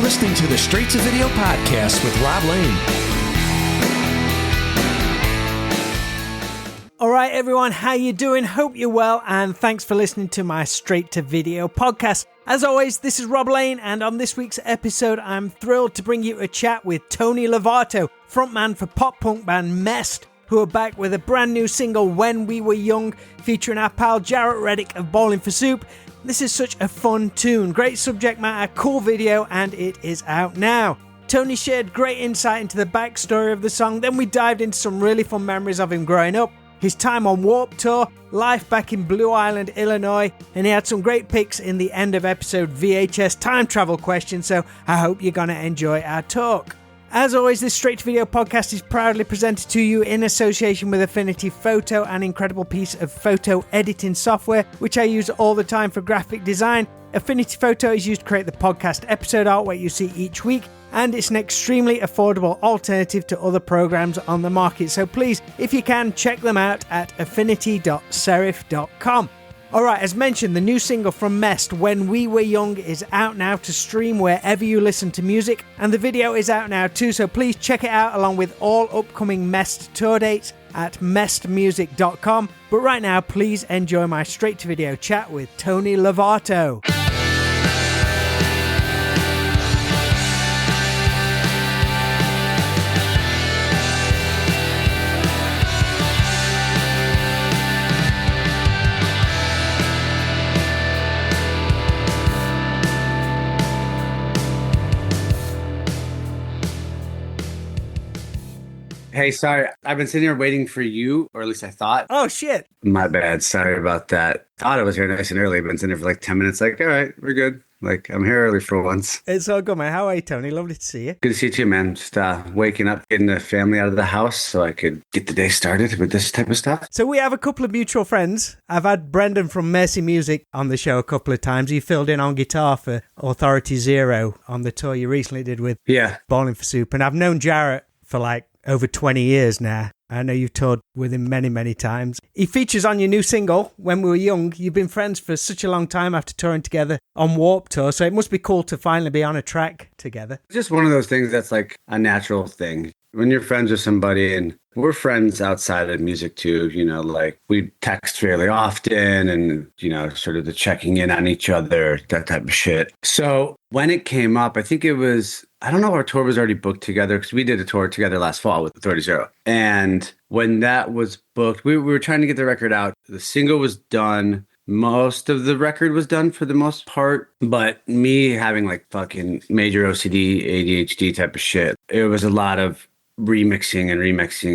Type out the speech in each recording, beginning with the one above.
listening to the Straight to Video podcast with Rob Lane. All right, everyone, how you doing? Hope you're well, and thanks for listening to my Straight to Video podcast. As always, this is Rob Lane, and on this week's episode, I'm thrilled to bring you a chat with Tony Lovato, frontman for pop-punk band MEST, who are back with a brand new single, When We Were Young, featuring our pal Jarrett Reddick of Bowling for Soup. This is such a fun tune, great subject matter, cool video, and it is out now. Tony shared great insight into the backstory of the song, then we dived into some really fun memories of him growing up, his time on Warped Tour, life back in Blue Island, Illinois, and he had some great picks in the end of episode VHS time travel question, so I hope you're going to enjoy our talk. As always, this Straight to Video podcast is proudly presented to you in association with Affinity Photo, an incredible piece of photo editing software, which I use all the time for graphic design. Affinity Photo is used to create the podcast episode art what you see each week, and it's an extremely affordable alternative to other programs on the market. So please, if you can, check them out at affinity.serif.com. Alright, as mentioned, the new single from MEST, When We Were Young, is out now to stream wherever you listen to music, and the video is out now too, so please check it out along with all upcoming MEST tour dates at mestmusic.com. But right now, please enjoy my straight to video chat with Tony Lovato. Hey, sorry. I've been sitting here waiting for you, or at least I thought. Oh, shit. My bad. Sorry about that. Thought I was here nice and early. I've been sitting here for like 10 minutes. Like, all right, we're good. Like, I'm here early for once. It's all good, man. How are you, Tony? Lovely to see you. Good to see you too, man. Just waking up, getting the family out of the house so I could get the day started with this type of stuff. So we have a couple of mutual friends. I've had Brendan from Mercy Music on the show a couple of times. He filled in on guitar for Authority Zero on the tour you recently did with Bowling for Soup. And I've known Jarrett for like over 20 years now. I know you've toured with him many, many times. He features on your new single, When We Were Young. You've been friends for such a long time after touring together on Warped Tour, so it must be cool to finally be on a track together. Just one of those things that's like a natural thing. When you're friends with somebody, and we're friends outside of music too, you know, like we text fairly often and, you know, sort of the checking in on each other, that type of shit. So when it came up, I think it was, I don't know if our tour was already booked together because we did a tour together last fall with Authority Zero. And when that was booked, we were trying to get the record out. The single was done. Most of the record was done for the most part, but me having like fucking major OCD, ADHD type of shit, it was a lot of remixing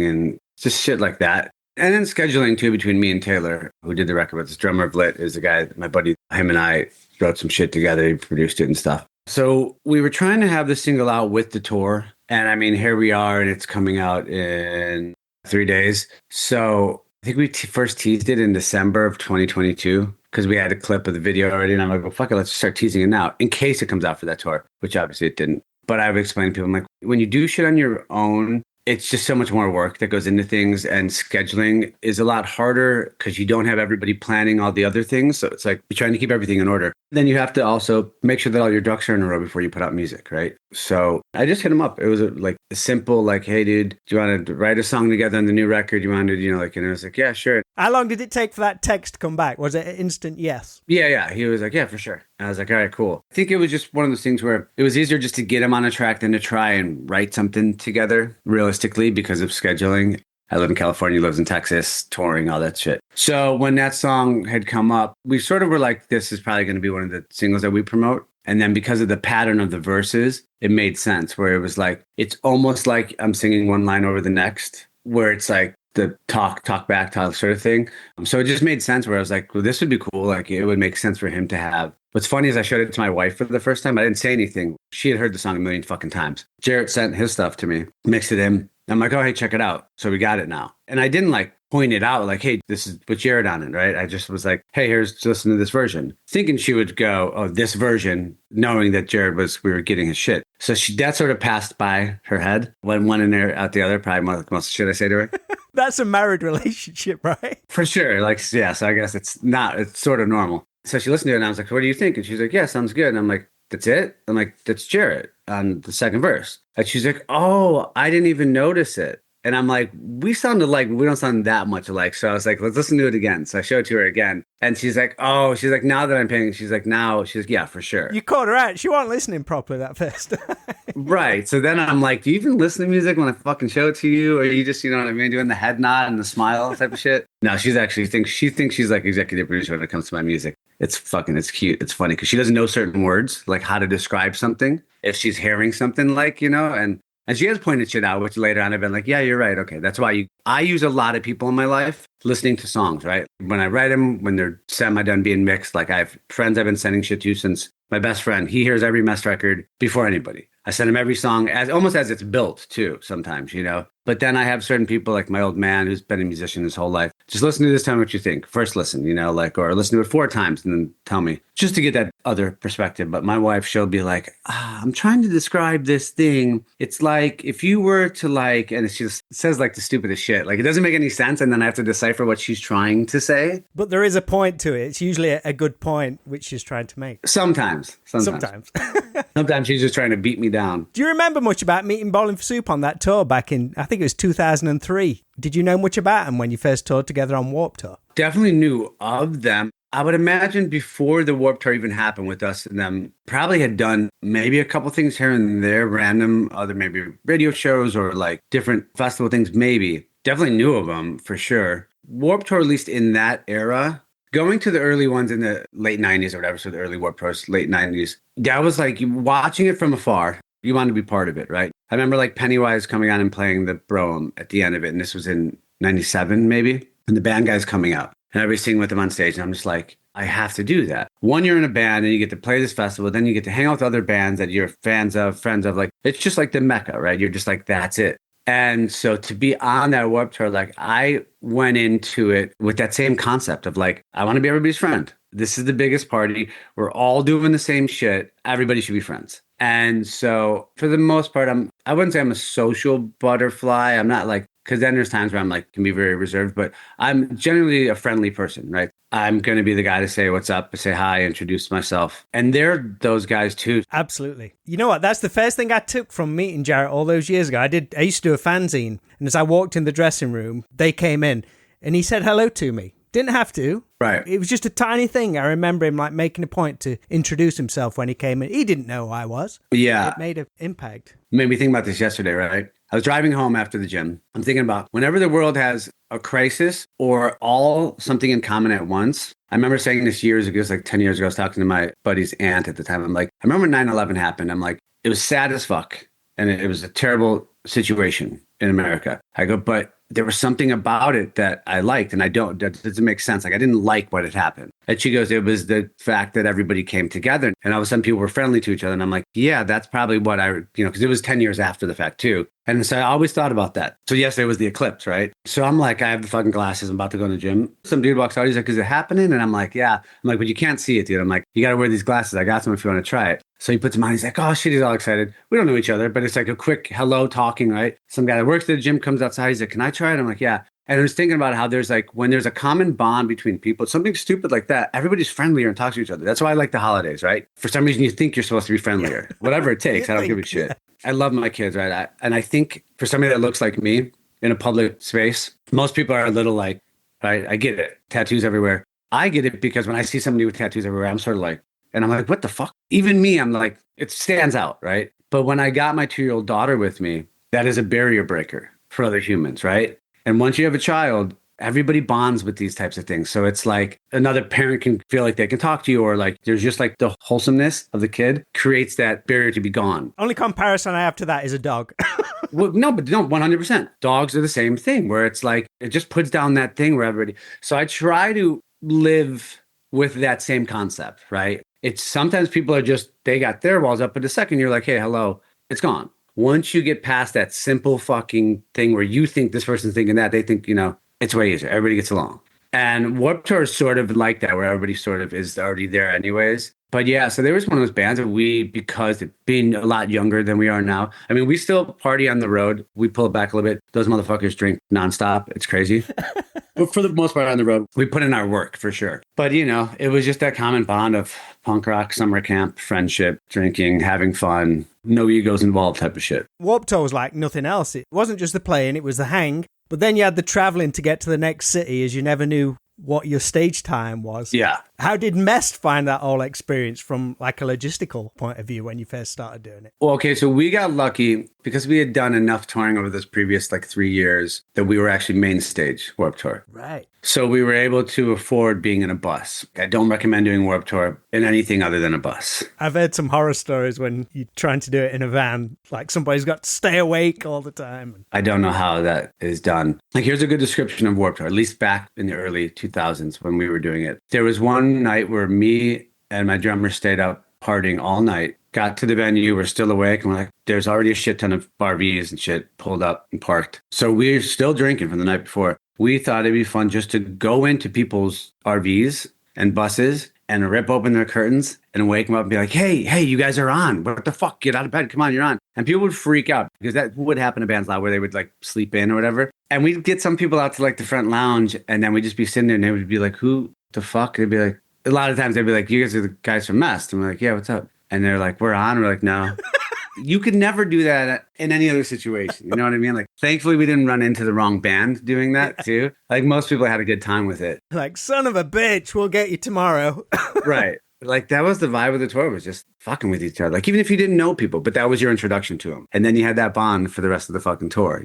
and just shit like that. And then scheduling too between me and Taylor, who did the record with us. Drummer of Lit is a guy, my buddy, him and I wrote some shit together. He produced it and stuff. So we were trying to have the single out with the tour. And I mean, here we are, and it's coming out in 3 days. So I think we first teased it in December of 2022 because we had a clip of the video already. And I'm like, well, fuck it, let's start teasing it now in case it comes out for that tour, which obviously it didn't. But I've explained to people, I'm like, when you do shit on your own, it's just so much more work that goes into things, and scheduling is a lot harder because you don't have everybody planning all the other things. So it's like you're trying to keep everything in order. Then you have to also make sure that all your ducks are in a row before you put out music, right? So I just hit him up. It was like a simple, like, hey, dude, do you want to write a song together on the new record? You want to, you know, like, and I was like, yeah, sure. How long did it take for that text to come back? Was it an instant yes? Yeah. He was like, yeah, for sure. And I was like, all right, cool. I think it was just one of those things where it was easier just to get him on a track than to try and write something together realistically because of scheduling. I live in California, he lives in Texas, touring, all that shit. So when that song had come up, we sort of were like, this is probably going to be one of the singles that we promote. And then because of the pattern of the verses, it made sense where it was like, it's almost like I'm singing one line over the next, where it's like the talk back sort of thing. So it just made sense where I was like, well, this would be cool. Like it would make sense for him to have. What's funny is I showed it to my wife for the first time. I didn't say anything. She had heard the song a million fucking times. Jarrett sent his stuff to me, mixed it in. I'm like, oh, hey, check it out. So we got it now. And I didn't like point it out like, hey, this is with Jared on it, right? I just was like, hey, listen to this version. Thinking she would go, oh, this version, knowing that we were getting his shit. So that sort of passed by her head. One in there, out the other, probably most of the shit I say to her. That's a married relationship, right? For sure. Like, yeah, so I guess it's sort of normal. So she listened to it and I was like, what do you think? And she's like, yeah, sounds good. And I'm like, that's it? I'm like, that's Jarrett on the second verse. And she's like, oh, I didn't even notice it. And I'm like, we sounded like, we don't sound that much alike. So I was like, let's listen to it again. So I showed it to her again. And she's like, oh, she's like, now that I'm paying, she's like, yeah, for sure. You caught her out. She wasn't listening properly that first. Right. So then I'm like, do you even listen to music when I fucking show it to you? Or you just, you know what I mean, doing the head nod and the smile type of shit? No, she thinks she's like executive producer when it comes to my music. It's cute. It's funny because she doesn't know certain words, like how to describe something. If she's hearing something like, you know, and she has pointed shit out, which later on I've been like, yeah, you're right. Okay. That's why I use a lot of people in my life listening to songs, right? When I write them, when they're semi-done being mixed, like I have friends I've been sending shit to since my best friend. He hears every MEST record before anybody. I send him every song almost as it's built too, sometimes, you know. But then I have certain people like my old man who's been a musician his whole life. Just listen to this, tell me what you think. First listen, you know, like, or listen to it 4 times and then tell me, just to get that other perspective. But my wife, she'll be like, I'm trying to describe this thing. It's like if you were to like, and she just says like the stupidest shit. Like it doesn't make any sense. And then I have to decipher what she's trying to say. But there is a point to it. It's usually a good point which she's trying to make. Sometimes. Sometimes she's just trying to beat me down. Do you remember much about meeting Bowling for Soup on that tour back in, I think it was 2003? Did you know much about them when you first toured together on Warped Tour? Definitely knew of them. I would imagine before the Warped Tour even happened with us and them, probably had done maybe a couple things here and there, random other maybe radio shows or like different festival things, maybe. Definitely knew of them for sure. Warped Tour, at least in that era, going to the early ones in the late 90s or whatever, so the early Warped Tours, late 90s, that was like watching it from afar. You want to be part of it, right? I remember like Pennywise coming on and playing the Brougham at the end of it. And this was in 97, maybe. And the band guy's coming out and everybody's singing with them on stage. And I'm just like, I have to do that. One, you're in a band and you get to play this festival. Then you get to hang out with other bands that you're fans of, friends of. Like, it's just like the Mecca, right? You're just like, that's it. And so to be on that Warped Tour, like I went into it with that same concept of like, I want to be everybody's friend. This is the biggest party. We're all doing the same shit. Everybody should be friends. And so for the most part, I wouldn't say I'm a social butterfly. I'm not like, because then there's times where I'm like, can be very reserved, but I'm generally a friendly person, right? I'm going to be the guy to say what's up, say hi, introduce myself. And they're those guys too. Absolutely. You know what? That's the first thing I took from meeting Jarrett all those years ago. I used to do a fanzine. And as I walked in the dressing room, they came in and he said hello to me. Didn't have to. Right. It was just a tiny thing. I remember him like making a point to introduce himself when he came in. He didn't know who I was. Yeah. It made an impact. Made me think about this yesterday, right? I was driving home after the gym. I'm thinking about whenever the world has a crisis or all something in common at once. I remember saying this years ago, it was like 10 years ago. I was talking to my buddy's aunt at the time. I'm like, I remember 9/11 happened. I'm like, it was sad as fuck. And it was a terrible situation in America. I go, but there was something about it that I liked, and that doesn't make sense. Like I didn't like what had happened. And she goes, it was the fact that everybody came together and all of a sudden people were friendly to each other. And I'm like, yeah, that's probably what because it was 10 years after the fact too. And so I always thought about that. So yesterday was the eclipse, right? So I'm like, I have the fucking glasses. I'm about to go to the gym. Some dude walks out. He's like, is it happening? And I'm like, yeah. I'm like, but you can't see it, dude. I'm like, you got to wear these glasses. I got some if you want to try it. So he puts them on. He's like, oh shit. He's all excited. We don't know each other, but it's like a quick hello talking, right? Some guy that works at the gym comes outside. He's like, can I try it? I'm like, yeah. And I was thinking about how there's like, when there's a common bond between people, something stupid like that, everybody's friendlier and talks to each other. That's why I like the holidays, right? For some reason, you think you're supposed to be friendlier. Whatever it takes, I don't give a shit. I love my kids, right? And I think for somebody that looks like me in a public space, most people are a little like, right? I get it. Tattoos everywhere. I get it because when I see somebody with tattoos everywhere, I'm sort of like, and I'm like, what the fuck? Even me, I'm like, it stands out, right? But when I got my 2-year-old daughter with me, that is a barrier breaker for other humans, right? And once you have a child, everybody bonds with these types of things. So it's like another parent can feel like they can talk to you, or like there's just like the wholesomeness of the kid creates that barrier to be gone. Only comparison I have to that is a dog. Well, no, 100%. Dogs are the same thing where it's like, it just puts down that thing where everybody. So I try to live with that same concept, right? It's sometimes people are just, they got their walls up, but the second you're like, hey, hello, it's gone. Once you get past that simple fucking thing where you think this person's thinking that, they think, it's way easier. Everybody gets along. And Warped Tour is sort of like that, where everybody sort of is already there anyways. But yeah, so there was one of those bands that because being a lot younger than we are now, I mean, we still party on the road. We pull it back a little bit. Those motherfuckers drink nonstop. It's crazy. But for the most part on the road, we put in our work for sure. But, it was just that common bond of punk rock, summer camp, friendship, drinking, having fun, no egos involved type of shit. Warped Tour was like nothing else. It wasn't just the playing, it was the hang. But then you had the traveling to get to the next city as you never knew what your stage time was. Yeah. How did MEST find that whole experience from like a logistical point of view when you first started doing it? Well, okay, so we got lucky because we had done enough touring over this previous 3 years that we were actually main stage Warped Tour. Right. So we were able to afford being in a bus. I don't recommend doing Warped Tour in anything other than a bus. I've heard some horror stories when you're trying to do it in a van, like somebody's got to stay awake all the time. I don't know how that is done. Here's a good description of Warped Tour, at least back in the early 2000s when we were doing it. There was one night where me and my drummer stayed up partying all night, got to the venue, we're still awake, and we're like, there's already a shit ton of RVs and shit pulled up and parked. So we're still drinking from the night before. We thought it'd be fun just to go into people's RVs and buses and rip open their curtains and wake them up and be like, hey, you guys are on. What the fuck? Get out of bed. Come on, you're on. And people would freak out because that would happen to bands a lot where they would sleep in or whatever. And we'd get some people out to the front lounge and then we'd just be sitting there and they would be like, who the fuck? They'd be like, a lot of times they'd be like, you guys are the guys from MEST. And we're like, yeah, what's up? And they're like, we're on. We're like, no. You could never do that in any other situation. You know what I mean? Thankfully, we didn't run into the wrong band doing that, too. Most people had a good time with it. Son of a bitch, we'll get you tomorrow. Right. That was the vibe of the tour, was just fucking with each other. Even if you didn't know people, but that was your introduction to them. And then you had that bond for the rest of the fucking tour,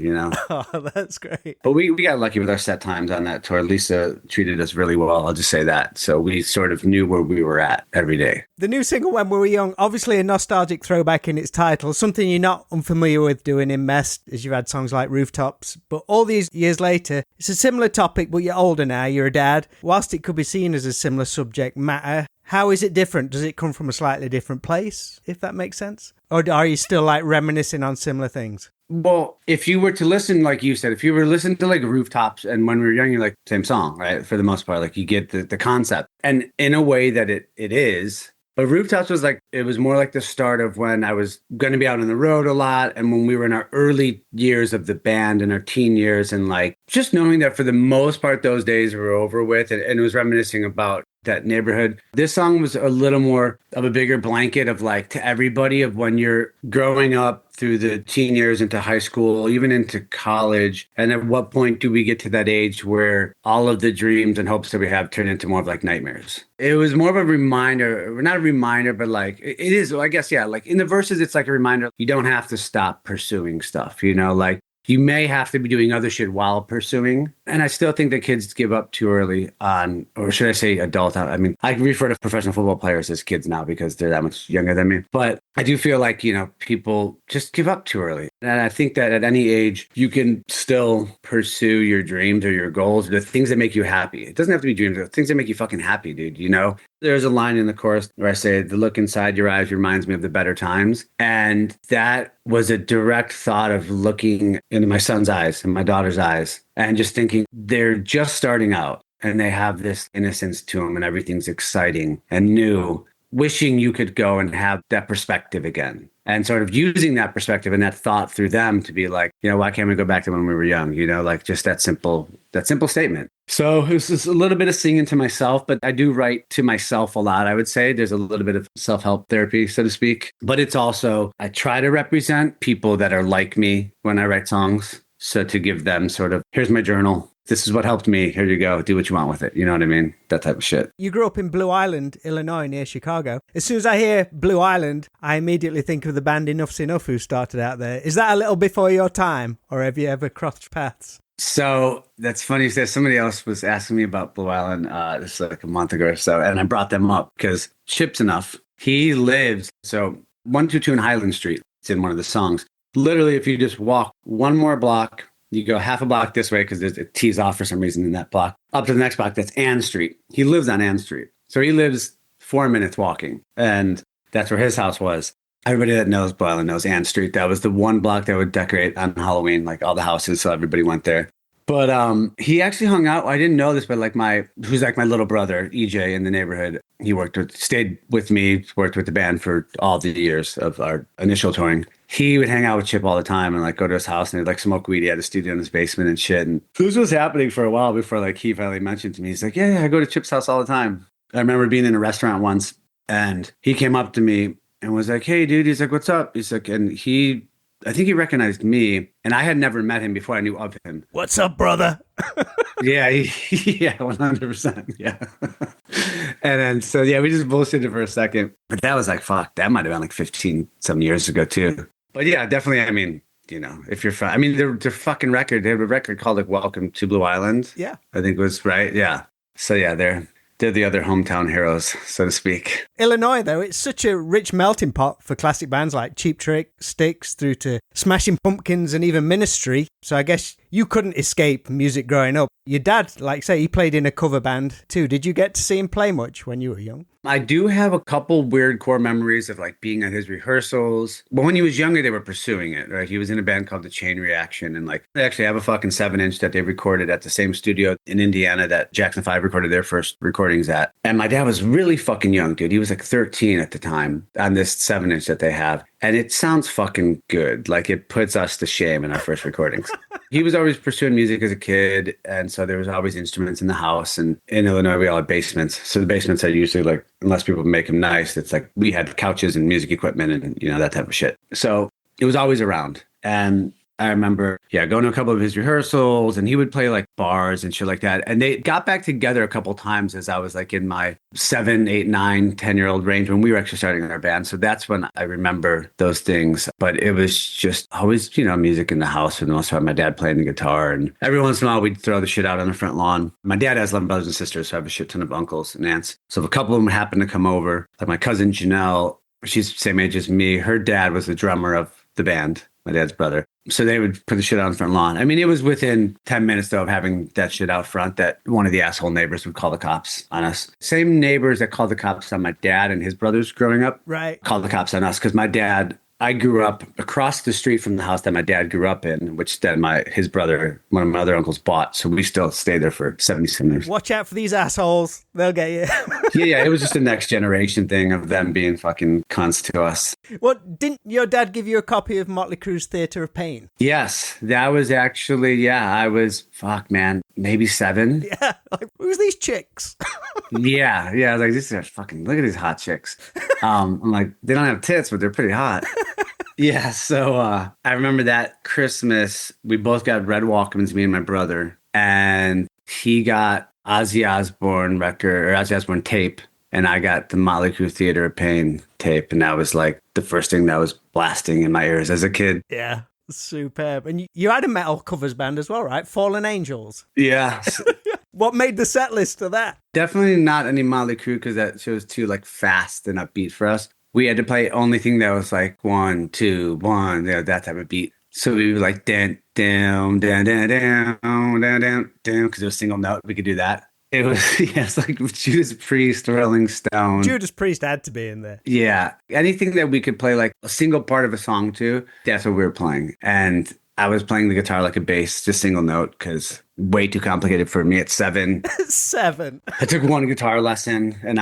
Oh, that's great. But we got lucky with our set times on that tour. Lisa treated us really well, I'll just say that. So we sort of knew where we were at every day. The new single, When We Were Young, obviously a nostalgic throwback in its title, something you're not unfamiliar with doing in MEST, as you've had songs like Rooftops. But all these years later, it's a similar topic, but you're older now, you're a dad. Whilst it could be seen as a similar subject matter, how is it different? Does it come from a slightly different place, if that makes sense? Or are you still reminiscing on similar things? Well, if you were to listen, like you said, if you were to listen to Rooftops and When We Were Young, you're same song, right? For the most part, you get the concept. And in a way that it is. But Rooftops was it was more the start of when I was going to be out on the road a lot. And when we were in our early years of the band and our teen years and just knowing that for the most part, those days were over with. And it was reminiscing about that neighborhood. This song was a little more of a bigger blanket of to everybody of when you're growing up through the teen years into high school, even into college. And at what point do we get to that age where all of the dreams and hopes that we have turn into more of nightmares? It was more of a reminder, not a reminder, but it is, I guess, yeah. In the verses, it's a reminder, you don't have to stop pursuing stuff, you may have to be doing other shit while pursuing. And I still think that kids give up too early on, or should I say adult? I mean, I refer to professional football players as kids now because they're that much younger than me. But I do feel people just give up too early. And I think that at any age, you can still pursue your dreams or your goals, the things that make you happy. It doesn't have to be dreams, but things that make you fucking happy, dude, There's a line in the chorus where I say, the look inside your eyes reminds me of the better times. And that was a direct thought of looking into my son's eyes and my daughter's eyes and just thinking they're just starting out and they have this innocence to them and everything's exciting and new, wishing you could go and have that perspective again. And sort of using that perspective and that thought through them to be why can't we go back to when we were young? Just that simple statement. So it was just a little bit of singing to myself, but I do write to myself a lot, I would say. There's a little bit of self-help therapy, so to speak. But it's also, I try to represent people that are like me when I write songs. So to give them sort of, here's my journal. This is what helped me. Here you go. Do what you want with it. You know what I mean? That type of shit. You grew up in Blue Island, Illinois, near Chicago. As soon as I hear Blue Island, I immediately think of the band Enough's Enough, who started out there. Is that a little before your time, or have you ever crossed paths? So that's funny. Somebody else was asking me about Blue Island this a month ago or so, and I brought them up because Chip's Enough. He lives 122 in Highland Street. It's in one of the songs. Literally, if you just walk one more block, you go half a block this way because it tees off for some reason in that block, up to the next block, that's Ann Street. He lives on Ann Street. So he lives 4 minutes walking, and that's where his house was. Everybody that knows Blue Island knows Ann Street. That was the one block that would decorate on Halloween, all the houses, so everybody went there. But he actually hung out. I didn't know this, but who's my little brother, EJ, in the neighborhood. He stayed with me, worked with the band for all the years of our initial touring. he would hang out with Chip all the time and like go to his house and he'd like smoke weed. He had a studio in his basement and shit. And this was happening for a while before like he finally mentioned to me. He's like, yeah, I go to Chip's house all the time. I remember being in a restaurant once and he came up to me and was like, hey, dude. He's like, what's up? He's like, and I think he recognized me and I had never met him before I knew of him. What's up, brother? Yeah, yeah, 100%. Yeah. And then, so yeah, we just bullshitted for a second. But that was like, fuck, that might have been like 15 some years ago too. But yeah, definitely. I mean, you know, if you're, I mean, their fucking record, they have a record called like Welcome to Blue Island. Yeah. I think was right. Yeah. So yeah, they're the other hometown heroes, so to speak. Illinois, though, it's such a rich melting pot for classic bands like Cheap Trick, Styx, through to Smashing Pumpkins and even Ministry. So I guess you couldn't escape music growing up. Your dad, like say, he played in a cover band too. Did you get to see him play much when you were young? I do have a couple weird core memories of like being at his rehearsals. But when he was younger, they were pursuing it, right? He was in a band called The Chain Reaction. And like, they actually have a fucking 7-inch that they recorded at the same studio in Indiana that Jackson 5 recorded their first recordings at. And my dad was really fucking young, dude. He was like 13 at the time on this 7-inch that they have. And it sounds fucking good. Like it puts us to shame in our first recordings. He was always pursuing music as a kid. And so there was always instruments in the house. And in Illinois, we all had basements. So the basements are usually like, unless people make them nice, it's like we had couches and music equipment and, you know, that type of shit. So it was always around. And I remember, going to a couple of his rehearsals and he would play like bars and shit like that. And they got back together a couple times as I was like in my 7, 8, 9, 10-year-old range when we were actually starting our band. So that's when I remember those things. But it was just always, you know, music in the house for the most part. My dad playing the guitar and every once in a while we'd throw the shit out on the front lawn. My dad has 11 brothers and sisters, so I have a shit ton of uncles and aunts. So if a couple of them happened to come over, like my cousin Janelle, she's the same age as me. Her dad was the drummer of the band, my dad's brother. So they would put the shit out on the front lawn. I mean, it was within 10 minutes, though, of having that shit out front that one of the asshole neighbors would call the cops on us. Same neighbors that called the cops on my dad and his brothers growing up, right, called the cops on us because my dad, I grew up across the street from the house that my dad grew up in, which then his brother, one of my other uncles, bought. So we still stayed there for 77 years. Watch out for these assholes. They'll get you. Yeah. It was just a next generation thing of them being fucking cunts to us. Well, didn't your dad give you a copy of Motley Crue's Theater of Pain? Yes. That was actually, I was, maybe 7. Yeah. Like, who's these chicks? Yeah. I was like, this is fucking, look at these hot chicks. I'm like, they don't have tits, but they're pretty hot. Yeah, so I remember that Christmas, we both got red Walkmans, me and my brother, and he got Ozzy Osbourne record, or Ozzy Osbourne tape, and I got the Motley Crue Theater of Pain tape, and that was like the first thing that was blasting in my ears as a kid. Yeah, superb. And you had a metal covers band as well, right? Fallen Angels. Yeah. What made the set list of that? Definitely not any Motley Crue because that show was too like fast and upbeat for us. We had to play only thing that was like 1, 2, 1, that type of beat. So we were like down, down, down, down, down, down, down, down, because it was single note. We could do that. It was, it's like Judas Priest, Rolling Stone. Judas Priest had to be in there. Yeah. Anything that we could play like a single part of a song to, that's what we were playing. And I was playing the guitar like a bass, just single note, because way too complicated for me at 7. 7. I took one guitar lesson and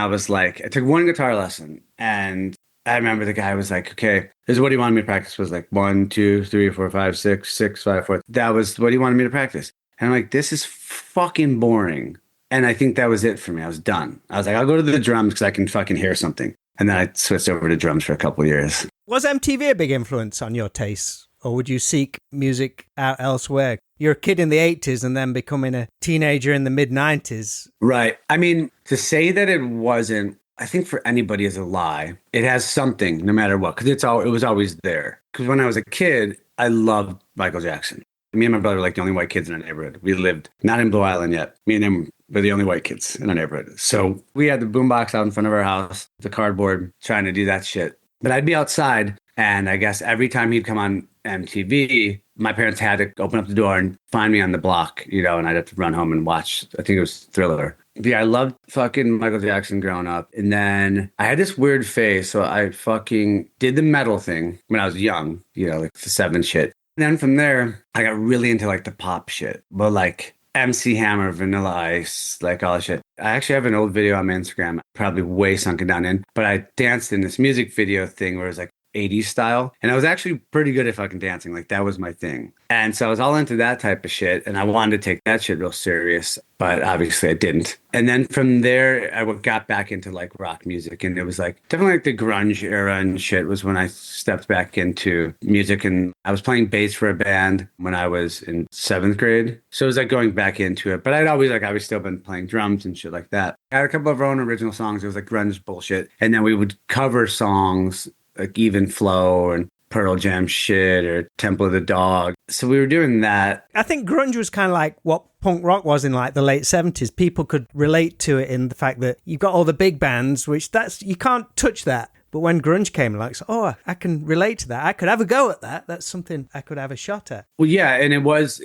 I remember the guy was like, okay, this is what he wanted me to practice was like 1, 2, 3, 4, 5, 6, 6, 5, 4. That was what he wanted me to practice. And I'm like, this is fucking boring. And I think that was it for me. I was done. I was like, I'll go to the drums because I can fucking hear something. And then I switched over to drums for a couple of years. Was MTV a big influence on your tastes? Or would you seek music out elsewhere? You're a kid in the 80s and then becoming a teenager in the mid-90s. Right. I mean, to say that it wasn't, I think for anybody is a lie. It has something, no matter what, because it was always there. Because when I was a kid, I loved Michael Jackson. Me and my brother were like the only white kids in our neighborhood. We lived not in Blue Island yet. Me and him were the only white kids in our neighborhood. So we had the boombox out in front of our house, the cardboard, trying to do that shit. But I'd be outside, and I guess every time he'd come on MTV, my parents had to open up the door and find me on the block, and I'd have to run home and watch, I think it was Thriller. Yeah, I loved fucking Michael Jackson growing up. And then I had this weird phase, so I fucking did the metal thing when I was young, like the 7 shit. And then from there, I got really into like the pop shit, but like MC Hammer, Vanilla Ice, like all that shit. I actually have an old video on my Instagram, probably way sunken down in, but I danced in this music video thing where it was like 80s style. And I was actually pretty good at fucking dancing. Like that was my thing. And so I was all into that type of shit. And I wanted to take that shit real serious, but obviously I didn't. And then from there, I got back into like rock music. And it was like definitely like the grunge era and shit was when I stepped back into music. And I was playing bass for a band when I was in 7th grade. So it was like going back into it. But I'd always still been playing drums and shit like that. I had a couple of our own original songs. It was like grunge bullshit. And then we would cover songs like Even Flow and Pearl Jam shit or Temple of the Dog. So we were doing that. I think grunge was kind of like what punk rock was in like the late 70s. People could relate to it in the fact that you've got all the big bands, which you can't touch that. But when grunge came, like, oh, I can relate to that. I could have a go at that. That's something I could have a shot at. Well, yeah, and it was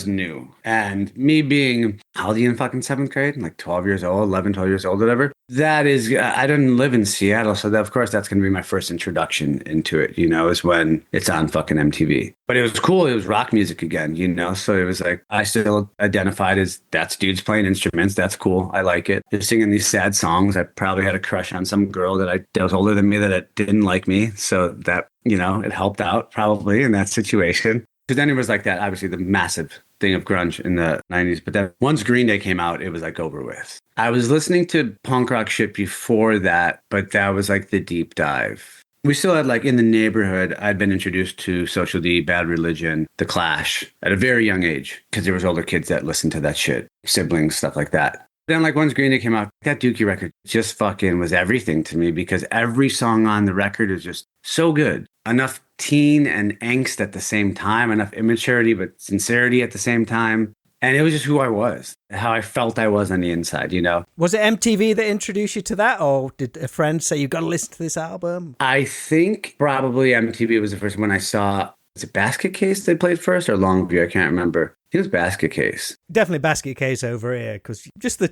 new. And me being, how old are you in fucking 7th grade? Like 12 years old, 11, 12 years old, whatever. That is, I didn't live in Seattle. So that, of course, that's going to be my first introduction into it, is when it's on fucking MTV. But it was cool. It was rock music again, So it was like, I still identified as that's dudes playing instruments. That's cool. I like it. They're singing these sad songs. I probably had a crush on some girl that was older than me that didn't like me. So that, it helped out probably in that situation. Because then it was like that, obviously the massive thing of grunge in the 90s. But then once Green Day came out, it was like over with. I was listening to punk rock shit before that, but that was like the deep dive. We still had like in the neighborhood, I'd been introduced to Social D, Bad Religion, The Clash at a very young age because there was older kids that listened to that shit, siblings, stuff like that. Then like once Green Day came out, that Dookie record just fucking was everything to me because every song on the record is just so good. Enough teen and angst at the same time, enough immaturity but sincerity at the same time. And it was just who I was, how I felt I was on the inside, Was it MTV that introduced you to that, or did a friend say, you've got to listen to this album? I think probably MTV was the first one I saw. Was it Basket Case they played first or Longview? I can't remember. It was Basket Case. Definitely Basket Case over here, because just the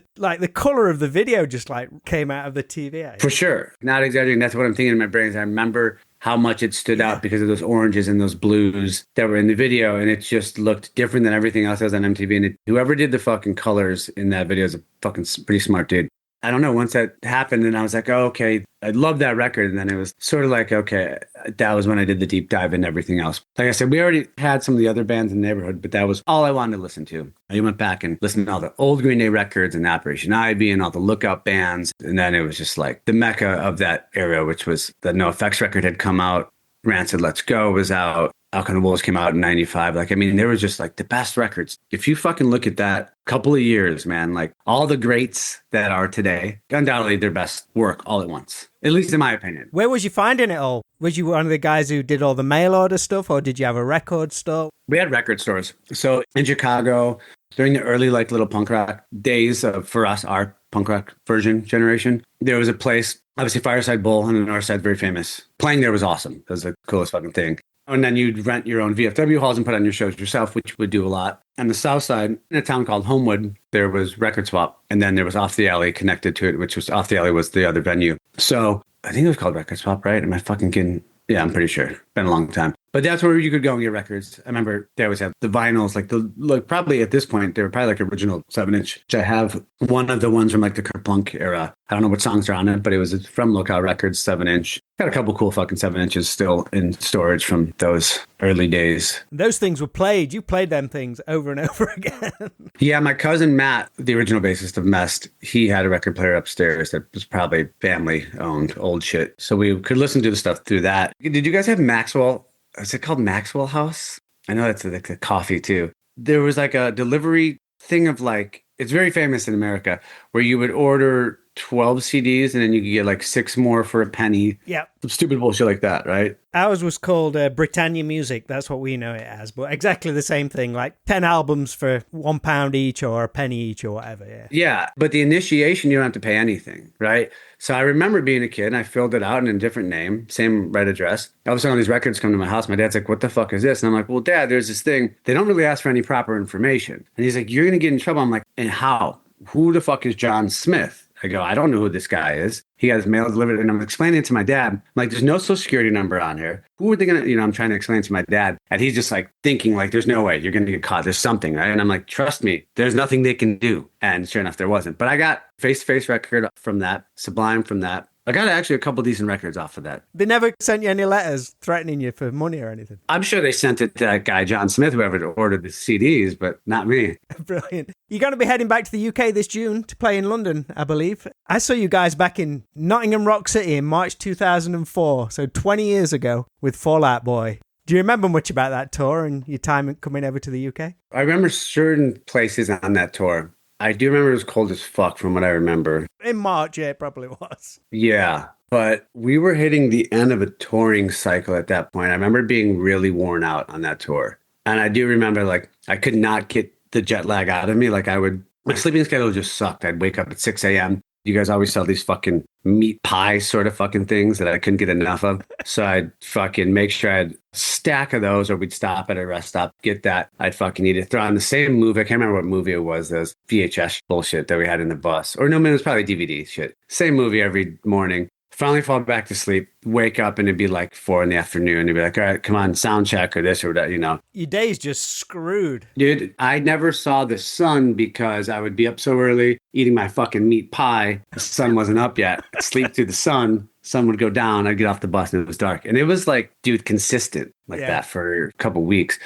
color of the video just like came out of the TV. For sure. Not exaggerating. That's what I'm thinking in my brain. I remember how much it stood out because of those oranges and those blues that were in the video. And it just looked different than everything else that was on MTV. And whoever did the fucking colors in that video is a fucking pretty smart dude. I don't know. Once that happened, and I was like, oh, okay, I love that record. And then it was sort of like, okay, that was when I did the deep dive and everything else. Like I said, we already had some of the other bands in the neighborhood, but that was all I wanted to listen to. I went back and listened to all the old Green Day records and Operation Ivy and all the Lookout bands. And then it was just like the mecca of that era, which was the No Effects record had come out. Rancid Let's Go was out. Alkaline and Wolves came out in 95. Like, I mean, they were just like the best records. If you fucking look at that couple of years, man, like all the greats that are today, undoubtedly their best work all at once, at least in my opinion. Where was you finding it all? Was you one of the guys who did all the mail order stuff, or did you have a record store? We had record stores. So in Chicago, during the early like little punk rock days of, for us, our punk rock version generation, there was a place, obviously Fireside Bowl on the north side, very famous. Playing there was awesome. It was the coolest fucking thing. And then you'd rent your own VFW halls and put on your shows yourself, which would do a lot. On the south side, in a town called Homewood, there was Record Swap. And then there was Off the Alley connected to it, which was Off the Alley was the other venue. So I think it was called Record Swap, right? Am I fucking kidding? Yeah, I'm pretty sure. Been a long time. But that's where you could go and get records. I remember they always have the vinyls, like probably at this point, they were probably like original 7-inch, which I have one of the ones from like the Kerplunk era. I don't know what songs are on it, but it was from Lookout Records, 7-inch. Got a couple cool fucking 7-inches still in storage from those early days. Those things were played. You played them things over and over again. Yeah, my cousin Matt, the original bassist of MEST, he had a record player upstairs that was probably family-owned old shit. So we could listen to the stuff through that. Did you guys have Maxwell? Is it called Maxwell House? I know that's like the coffee too. There was like a delivery thing of like, it's very famous in America, where you would order 12 CDs and then you could get like 6 more for a penny. Yeah. Some stupid bullshit like that, right? Ours was called Britannia Music. That's what we know it as. But exactly the same thing, like 10 albums for £1 each or a penny each or whatever. Yeah. Yeah. But the initiation, you don't have to pay anything, right? So I remember being a kid and I filled it out in a different name, same right address. All of a sudden, all these records come to my house. My dad's like, what the fuck is this? And I'm like, well, Dad, there's this thing. They don't really ask for any proper information. And he's like, you're going to get in trouble. I'm like, and how? Who the fuck is John Smith? I go, I don't know who this guy is. He got his mail delivered. And I'm explaining it to my dad. I'm like, there's no social security number on here. Who are they going to, I'm trying to explain it to my dad. And he's just like thinking like, there's no way you're going to get caught. There's something, right? And I'm like, trust me, there's nothing they can do. And sure enough, there wasn't. But I got Face to Face record from that, Sublime from that, I got actually a couple decent records off of that. They never sent you any letters threatening you for money or anything? I'm sure they sent it to that guy, John Smith, whoever ordered the CDs, but not me. Brilliant. You're going to be heading back to the UK this June to play in London, I believe. I saw you guys back in Nottingham Rock City in March 2004, so 20 years ago, with Fall Out Boy. Do you remember much about that tour and your time coming over to the UK? I remember certain places on that tour. I do remember it was cold as fuck from what I remember. In March, yeah, it probably was. Yeah, but we were hitting the end of a touring cycle at that point. I remember being really worn out on that tour. And I do remember, like, I could not get the jet lag out of me. Like, my sleeping schedule just sucked. I'd wake up at 6 a.m. You guys always sell these fucking meat pie sort of fucking things that I couldn't get enough of. So I'd fucking make sure I had a stack of those, or we'd stop at a rest stop, get that. I'd fucking eat it. Throw on the same movie. I can't remember what movie it was. Those VHS bullshit that we had in the bus. Or no, man, it was probably DVD shit. Same movie every morning. Finally fall back to sleep, wake up, and it'd be like 4 in the afternoon. And you'd be like, all right, come on, sound check or this or that, you know. Your day's just screwed. Dude, I never saw the sun because I would be up so early eating my fucking meat pie. The sun wasn't up yet. I'd sleep through the sun. Sun would go down. I'd get off the bus and it was dark. And it was like, dude, consistent like that for a couple weeks.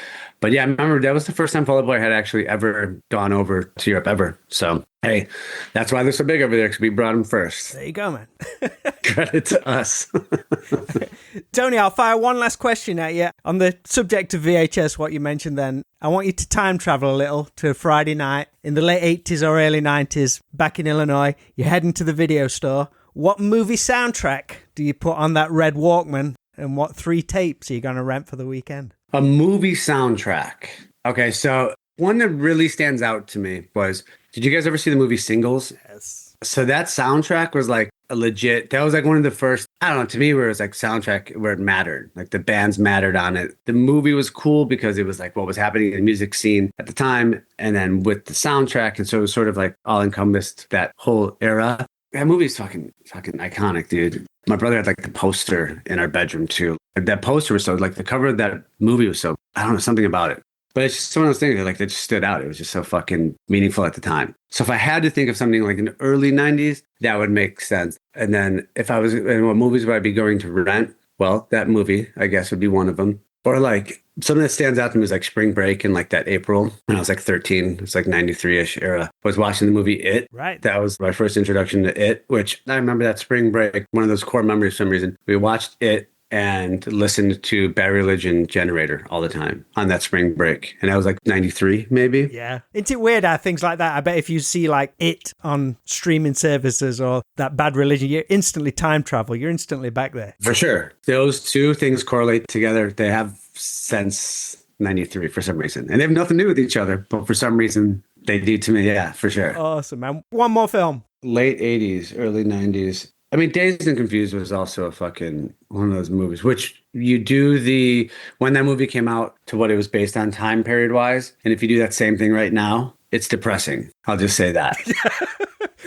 But yeah, I remember that was the first time Fall Out Boy had actually ever gone over to Europe ever. So, hey, that's why they're so big over there, because we brought them first. There you go, man. Credit to us. Tony, I'll fire one last question at you. On the subject of VHS, what you mentioned then, I want you to time travel a little to a Friday night in the late 80s or early 90s, back in Illinois. You're heading to the video store. What movie soundtrack do you put on that red Walkman, and what 3 tapes are you going to rent for the weekend? A movie soundtrack. Okay, so one that really stands out to me was, did you guys ever see the movie Singles? Yes. So that soundtrack was like a legit, that was like one of the first, I don't know, to me, where it was like soundtrack where it mattered. Like the bands mattered on it. The movie was cool because it was like what was happening in the music scene at the time, and then with the soundtrack. And so it was sort of like all encompassed that whole era. That movie is fucking iconic, dude. My brother had like the poster in our bedroom too. That poster was so, like, the cover of that movie was so, I don't know, something about it. But it's just one of those things that, like, that just stood out. It was just so fucking meaningful at the time. So if I had to think of something like in the early 90s, that would make sense. And then if I was, and what movies would I be going to rent? Well, that movie, I guess, would be one of them. Or like something that stands out to me is like Spring Break in like that April when I was like 13. It's like 93-ish era. I was watching the movie It. Right. That was my first introduction to It, which I remember that Spring Break, one of those core memories for some reason. We watched It and listened to Bad Religion Generator all the time on that spring break. And that was like 93, maybe. Yeah. Isn't it weird how things like that, I bet if you see like It on streaming services or that Bad Religion, you instantly time travel. You're instantly back there. For sure. Those two things correlate together. They have since 93 for some reason. And they have nothing to do with each other, but for some reason they do to me. Yeah, for sure. Awesome, man. One more film. Late 80s, early 90s. I mean, Dazed and Confused was also a fucking one of those movies, which you do when that movie came out to what it was based on time period wise. And if you do that same thing right now, it's depressing. I'll just say that.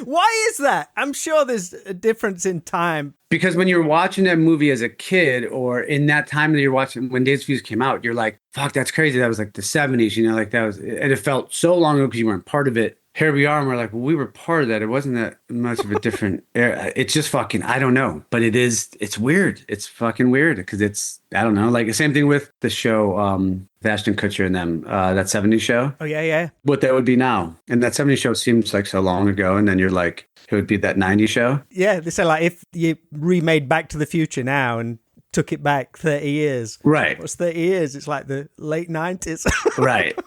Why is that? I'm sure there's a difference in time. Because when you're watching that movie as a kid, or in that time that you're watching, when Dazed and Confused came out, you're like, fuck, that's crazy. That was like the 70s, like that was, and it felt so long ago because you weren't part of it. Here we are, and we're like, well, we were part of that. It wasn't that much of a different era. It's just fucking, I don't know. But it's weird. It's fucking weird because I don't know. Like the same thing with the show, Ashton Kutcher and them, that 70s show. Oh, yeah. What that would be now. And that 70s show seems like so long ago. And then you're like, it would be that 90s show. Yeah, they say like if you remade Back to the Future now and took it back 30 years. Right. What's 30 years? It's like the late 90s. Right.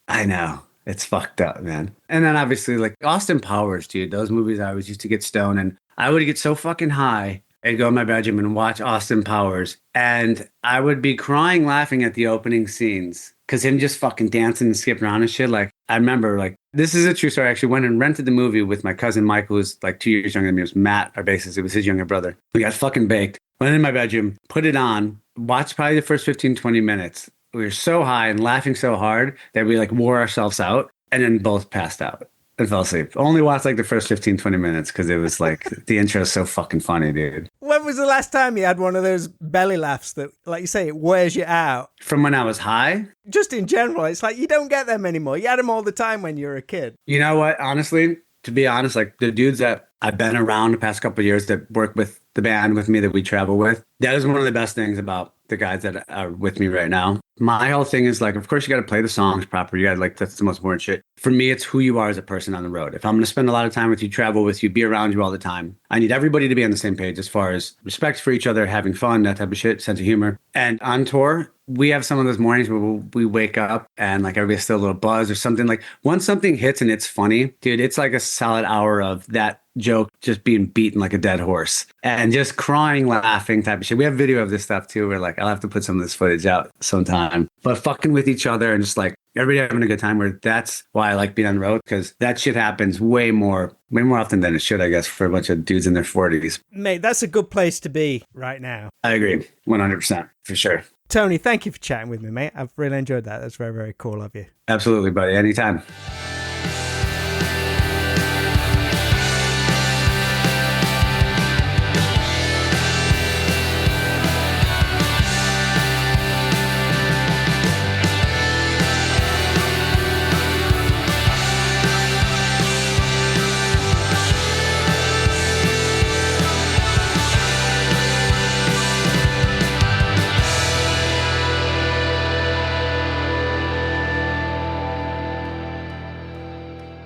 I know. It's fucked up, man. And then obviously like Austin Powers, dude, those movies I always used to get stoned and I would get so fucking high and go in my bedroom and watch Austin Powers. And I would be crying laughing at the opening scenes because him just fucking dancing and skipping around and shit. Like I remember like, this is a true story. I actually went and rented the movie with my cousin Michael, who's like 2 years younger than me. It was Matt, our bassist. It was his younger brother. We got fucking baked. Went in my bedroom, put it on, watched probably the first 15, 20 minutes. We were so high and laughing so hard that we like wore ourselves out and then both passed out and fell asleep. Only watched like the first 15, 20 minutes because it was like the intro is so fucking funny, dude. When was the last time you had one of those belly laughs that, like you say, it wears you out? From when I was high? Just in general, it's like you don't get them anymore. You had them all the time when you were a kid. You know what? Honestly, to be honest, like the dudes that I've been around the past couple of years that work with the band with me that we travel with, that is one of the best things about the guys that are with me right now. My whole thing is like, of course, you got to play the songs proper. You got to like, that's the most important shit. For me, it's who you are as a person on the road. If I'm going to spend a lot of time with you, travel with you, be around you all the time, I need everybody to be on the same page as far as respect for each other, having fun, that type of shit, sense of humor. And on tour, we have some of those mornings where we wake up and like everybody's still a little buzzed or something. Like once something hits and it's funny, dude, it's like a solid hour of that joke just being beaten like a dead horse and just crying, laughing type of shit. We have video of this stuff too. We're like, I'll have to put some of this footage out sometime, but fucking with each other and just like everybody having a good time. Where that's why I like being on the road, because that shit happens way more often than it should, I guess, for a bunch of dudes in their 40s. Mate, that's a good place to be right now. I agree. 100% for sure. Tony, thank you for chatting with me, mate. I've really enjoyed that. That's very, very cool of you. Absolutely, buddy. Anytime.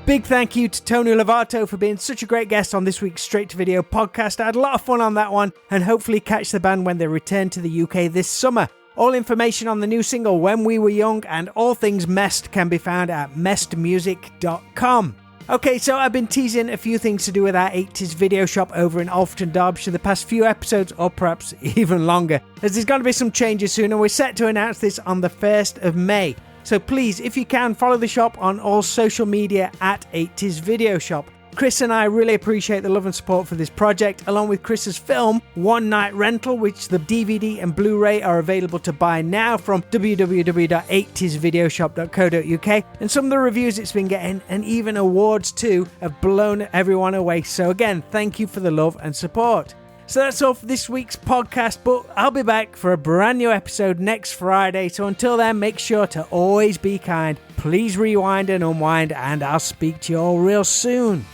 Big thank you to Tony Lovato for being such a great guest on this week's Straight to Video podcast. I had a lot of fun on that one and hopefully catch the band when they return to the UK this summer. All information on the new single When We Were Young and all things MEST can be found at mestmusic.com. Okay, so I've been teasing a few things to do with our 80s video shop over in Alfreton, Derbyshire the past few episodes, or perhaps even longer, as there's going to be some changes soon and we're set to announce this on the 1st of May. So please, if you can, follow the shop on all social media at 80s Video Shop. Chris and I really appreciate the love and support for this project, along with Chris's film, One Night Rental, which the DVD and Blu-ray are available to buy now from www.80svideoshop.co.uk. And some of the reviews it's been getting, and even awards too, have blown everyone away. So again, thank you for the love and support. So that's all for this week's podcast, but I'll be back for a brand new episode next Friday. So until then, make sure to always be kind. Please rewind and unwind, and I'll speak to you all real soon.